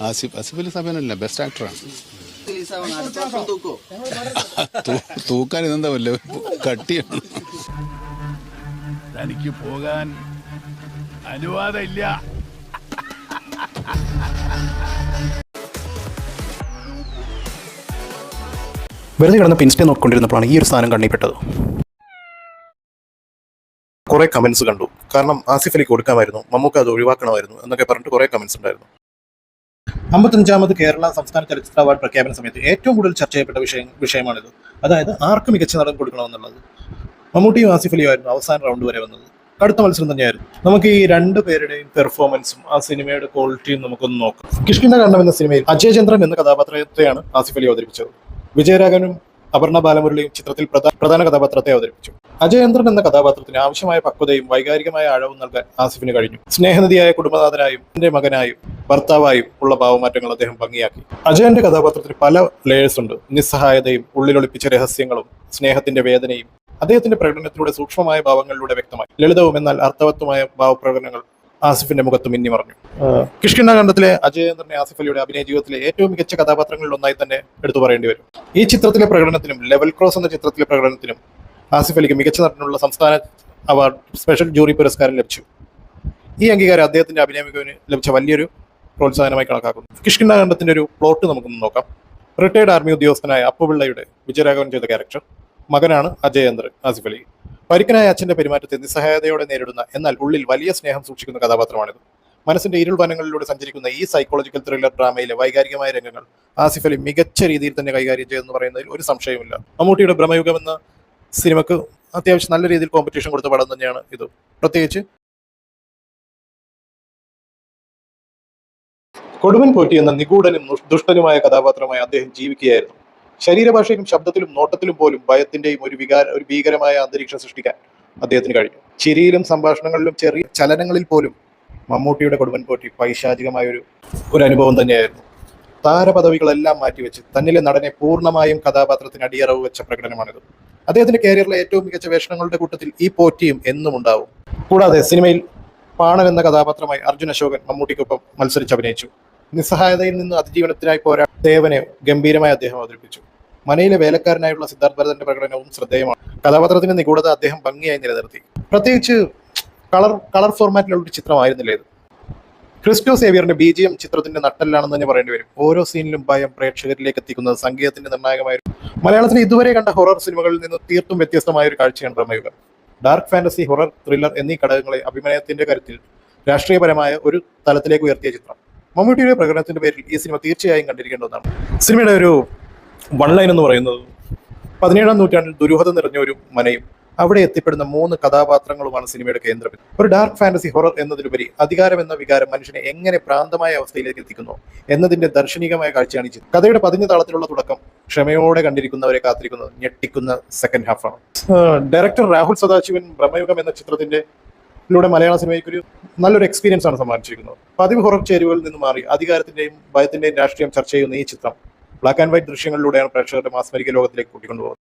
Asif Ali സമയനല്ല, best ആക്ടറാണ്. തൂക്കാൻ ഇതെന്താ വല്ല കട്ടിയാണ്. തനിക്ക് പോകാൻ അനുവാദമില്ല. വെറുതെ കിടന്ന് പിൻസ്റ്റേ നോക്കിക്കൊണ്ടിരുന്നപ്പോഴാണ് ഈ ഒരു സാധനം കണ്ണിപ്പെട്ടത്. കുറേ കമൻസ് കണ്ടു. കാരണം ആസിഫ് അലിക്ക് കൊടുക്കാമായിരുന്നു, മമ്മൂക്ക അത് ഒഴിവാക്കണമായിരുന്നു എന്നൊക്കെ പറഞ്ഞിട്ട് കുറേ കമൻസ് ഉണ്ടായിരുന്നു. 55ാമത് കേരള സംസ്ഥാന ചലച്ചിത്ര അവാർഡ് പ്രഖ്യാപന സമയത്ത് ഏറ്റവും കൂടുതൽ ചർച്ച ചെയ്യപ്പെട്ട വിഷയമാണിത്. അതായത് ആർക്ക് മികച്ച നടൻ കൊടുക്കണമെന്നുള്ളത്. മമ്മൂട്ടിയും ആസിഫ് അലിയും ആയിരുന്നു അവസാന റൗണ്ട് വരെ വന്നത്. കടുത്ത മത്സരം തന്നെയായിരുന്നു. നമുക്ക് ഈ രണ്ടു പേരുടെയും പെർഫോമൻസും ആ സിനിമയുടെ ക്വാളിറ്റിയും നമുക്കൊന്ന് നോക്കാം. കിഷ്കിന്ധഖണ്ഡം എന്ന സിനിമയിൽ അജയ് ചന്ദ്രൻ എന്ന കഥാപാത്രത്തെയാണ് ആസിഫ് അലി അവതരിപ്പിച്ചത്. വിജയരാഘവനും അപർണ ബാലമുരളിയും ചിത്രത്തിൽ പ്രധാന കഥാപാത്രത്തെ അവതരിപ്പിച്ചു. അജയേന്ദ്രൻ എന്ന കഥാപാത്രത്തിന് ആവശ്യമായ പക്വതയും വൈകാരികമായ ആഴവും നൽകാൻ ആസിഫിന് കഴിഞ്ഞു. സ്നേഹനിധിയായ കുടുംബനാഥനായും എന്റെ മകനായും ഭർത്താവായും ഉള്ള ഭാവമാറ്റങ്ങൾ അദ്ദേഹം ഭംഗിയാക്കി. അജയന്റെ കഥാപാത്രത്തിന് പല ലേയേഴ്സ് ഉണ്ട്. നിസ്സഹായതയും ഉള്ളിലൊളിപ്പിച്ച രഹസ്യങ്ങളും സ്നേഹത്തിന്റെ വേദനയും അദ്ദേഹത്തിന്റെ പ്രകടനത്തിലൂടെ സൂക്ഷ്മമായ ഭാവങ്ങളിലൂടെ വ്യക്തമായി. ലളിതവും എന്നാൽ അർത്ഥവത്തുമായ ഭാവപ്രകടനങ്ങൾ ആസിഫിന്റെ മുഖത്ത് മിന്നി മറഞ്ഞു. കിഷ്കിന്ധഖണ്ഡത്തിലെ അജയേന്ദ്രനെ ആസിഫ് അലിയുടെ അഭിനയ ജീവിതത്തിലെ ഏറ്റവും മികച്ച കഥാപാത്രങ്ങളിൽ ഒന്നായി തന്നെ എടുത്തു പറയേണ്ടി വരും. ഈ ചിത്രത്തിലെ പ്രകടനത്തിനും ലെവൽ ക്രോസ് എന്ന ചിത്രത്തിലെ പ്രകടനത്തിനും ആസിഫ് അലിക്ക് മികച്ച നടനുള്ള സംസ്ഥാന അവാർഡ് സ്പെഷ്യൽ ജൂറി പുരസ്കാരം ലഭിച്ചു. ഈ അംഗീകാരം അദ്ദേഹത്തിന്റെ അഭിനയ മികവിന് ലഭിച്ച വലിയൊരു പ്രോത്സാഹനമായി കണക്കാക്കുന്നു. കിഷ്കിന്ധഖണ്ഡത്തിന്റെ ഒരു പ്ലോട്ട് നമുക്കൊന്ന് നോക്കാം. റിട്ടയർഡ് ആർമി ഉദ്യോഗസ്ഥനായ അപ്പുപിള്ളയുടെ വിജയരാഘവൻ ചെയ്ത ക്യാരക്ടർ മകനാണ് അജയേന്ദ്രൻ ആസിഫ് അലി. പരിക്കനായ അച്ഛന്റെ പെരുമാറ്റത്തെ നിസ്സഹായതയോടെ നേരിടുന്ന എന്നാൽ ഉള്ളിൽ വലിയ സ്നേഹം സൂക്ഷിക്കുന്ന കഥാപാത്രമാണിത്. മനസ്സിന്റെ ഇരുൾ വനങ്ങളിലൂടെ സഞ്ചരിക്കുന്ന ഈ സൈക്കോളജിക്കൽ ത്രില്ലർ ഡ്രാമയിലെ വൈകാരികമായ രംഗങ്ങൾ ആസിഫ് അലി മികച്ച രീതിയിൽ തന്നെ കൈകാര്യം ചെയ്തെന്ന് പറയുന്നതിൽ ഒരു സംശയവുമില്ല. മമ്മൂട്ടിയുടെ ഭ്രമയുഗം എന്ന സിനിമക്ക് അത്യാവശ്യം നല്ല രീതിയിൽ കോമ്പറ്റീഷൻ കൊടുത്ത പടം തന്നെയാണ് ഇത്. പ്രത്യേകിച്ച് കൊടുവൻ പോറ്റി എന്ന നിഗൂഢനും ദുഷ്ടനുമായ കഥാപാത്രമായി അദ്ദേഹം ജീവിക്കുകയായിരുന്നു. ശരീരഭാഷയിലും ശബ്ദത്തിലും നോട്ടത്തിലും പോലും ഭയത്തിന്റെയും ഒരു ഭീകരമായ അന്തരീക്ഷം സൃഷ്ടിക്കാൻ അദ്ദേഹത്തിന് കഴിഞ്ഞു. ചിരിയിലും സംഭാഷണങ്ങളിലും ചെറിയ ചലനങ്ങളിൽ പോലും മമ്മൂട്ടിയുടെ കൊടുവൻ പോറ്റി പൈശാചികമായ ഒരു അനുഭവം തന്നെയായിരുന്നു. താരപദവികളെല്ലാം മാറ്റിവെച്ച് തന്നിലെ നടനെ പൂർണ്ണമായും കഥാപാത്രത്തിന് അടിയറവ് വെച്ച പ്രകടനമാണിത്. അദ്ദേഹത്തിന്റെ കരിയറിലെ ഏറ്റവും മികച്ച വേഷങ്ങളുടെ കൂട്ടത്തിൽ ഈ പോറ്റിയും എന്നും ഉണ്ടാവും. കൂടാതെ സിനിമയിൽ പാണൻ എന്ന കഥാപാത്രമായി അർജുൻ അശോകൻ മമ്മൂട്ടിക്കൊപ്പം മത്സരിച്ച് അഭിനയിച്ചു. നിസ്സഹായതയിൽ നിന്ന് അതിജീവനത്തിനായി ദേവനെ ഗംഭീരമായി അദ്ദേഹം അവതരിപ്പിച്ചു. മനയിലെ വേലക്കാരനായുള്ള സിദ്ധാർത്ഥ് ഭരതന്റെ പ്രകടനവും ശ്രദ്ധേയമാണ്. കഥാപാത്രത്തിന്റെ നിഗൂഢത അദ്ദേഹം ഭംഗിയായി നിലനിർത്തി. പ്രത്യേകിച്ച് കളർ ഫോർമാറ്റിലുള്ള ഒരു ചിത്രമായിരുന്നില്ല ഇത്. ക്രിസ്റ്റോ സേവിയറിന്റെ BGM ചിത്രത്തിന്റെ നട്ടെല്ലാണെന്ന് തന്നെ പറയേണ്ടി വരും. ഓരോ സീനിലും ഭയം പ്രേക്ഷകരിലേക്ക് എത്തിക്കുന്നത് സംഗീതത്തിന്റെ നിർണായകമായിരുന്നു. മലയാളത്തിൽ ഇതുവരെ കണ്ട ഹൊറർ സിനിമകളിൽ നിന്ന് തീർത്തും വ്യത്യസ്തമായ ഒരു കാഴ്ചയാണ് Bramayugam. Dark fantasy, horror, thriller എന്നീ ഘടകങ്ങളെ അഭിനയത്തിന്റെ കരുത്തിൽ രാഷ്ട്രീയപരമായ ഒരു തലത്തിലേക്ക് ഉയർത്തിയ ചിത്രം. മമ്മൂട്ടിയുടെ പ്രകടനത്തിന്റെ പേരിൽ ഈ സിനിമ തീർച്ചയായും കണ്ടിരിക്കേണ്ടതാണ്. സിനിമയുടെ ഒരു വൺ ലൈൻ എന്ന് പറയുന്നത് 17ാം നൂറ്റാണ്ടിൽ ദുരൂഹത നിറഞ്ഞ ഒരു മനയും അവിടെ എത്തിപ്പെടുന്ന 3 കഥാപാത്രങ്ങളുമാണ് സിനിമയുടെ കേന്ദ്രം. ഒരു ഡാർക്ക് ഫാന്റസി ഹൊറർ എന്നതിലുപരി അധികാരം എന്ന വികാരം മനുഷ്യനെ എങ്ങനെ ഭ്രാന്തമായ അവസ്ഥയിലേക്ക് എത്തിക്കുന്നു എന്നതിന്റെ ദർശനീയമായ കാഴ്ചയാണ് ഈ ചിത്രം. കഥയുടെ പതിഞ്ഞ താളത്തിലുള്ള തുടക്കം ക്ഷമയോടെ കണ്ടിരിക്കുന്നവരെ കാത്തിരിക്കുന്നത് ഞെട്ടിക്കുന്ന സെക്കൻഡ് ഹാഫാണ്. ഡയറക്ടർ രാഹുൽ സദാശിവൻ ഭ്രമയുഗം എന്ന ചിത്രത്തിന്റെ മലയാള സിനിമയ്ക്ക് ഒരു നല്ലൊരു എക്സ്പീരിയൻസ് ആണ് സമ്മാനിച്ചിരിക്കുന്നത്. പതിവ് ഹൊറർ ചേരുവകളിൽ നിന്ന് മാറി അധികാരത്തിന്റെയും ഭയത്തിന്റെയും രാഷ്ട്രീയം ചർച്ച ചെയ്യുന്ന ഈ ചിത്രം ബ്ലാക്ക് ആൻഡ് വൈറ്റ് ദൃശ്യങ്ങളിലൂടെയാണ് പ്രേക്ഷകരുടെ മാസ്മരിക ലോകത്തിലേക്ക് കൂട്ടിക്കൊണ്ടുപോകുന്നത്.